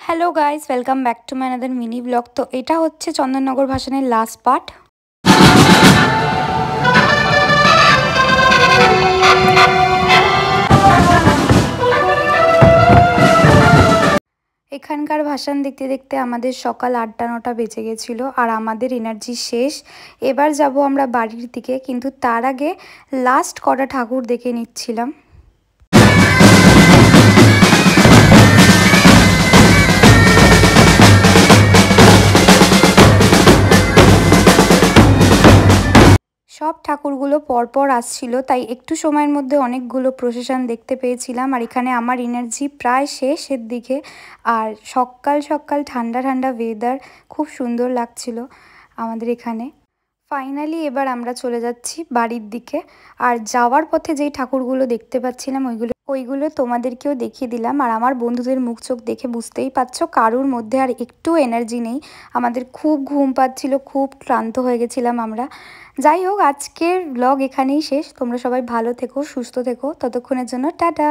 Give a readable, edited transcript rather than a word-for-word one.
Hello guys, welcome back to my another mini blog. তো এটা হচ্ছে চন্দননগর ভাসানের লাস্ট পার্ট। এখানকার ভাসান দেখতে দেখতে আমাদের সকাল ৮টা-৯টা বেজে গেছিলো আর আমাদের এনার্জি শেষ। এবার যাব আমরা বাড়ির দিকে, কিন্তু তার আগে লাস্ট কটা ঠাকুর দেখে নিচ্ছিলাম। সব ঠাকুরগুলো পরপর আসছিল, তাই একটু সময়ের মধ্যে অনেকগুলো প্রসেশন দেখতে পেয়েছিলাম। আর এখানে আমার এনার্জি প্রায় শেষের দিকে, আর সকাল সকাল ঠান্ডা ঠান্ডা ওয়েদার, খুব সুন্দর লাগছিল আমাদের এখানে। ফাইনালি এবার আমরা চলে যাচ্ছি বাড়ির দিকে। আর যাওয়ার পথে যেই ঠাকুরগুলো দেখতে পাচ্ছিলাম ওইগুলো তোমাদেরকেও দেখিয়ে দিলাম। আর আমার বন্ধুদের মুখ চোখ দেখে বুঝতেই পারছো কারুর মধ্যে আর একটু এনার্জি নেই। আমাদের খুব ঘুম পাচ্ছিল, খুব ক্লান্ত হয়ে গেছিলাম আমরা। যাই হোক, আজকের ব্লগ এখানেই শেষ। তোমরা সবাই ভালো থেকো, সুস্থ থেকো, ততক্ষণের জন্য টাটা।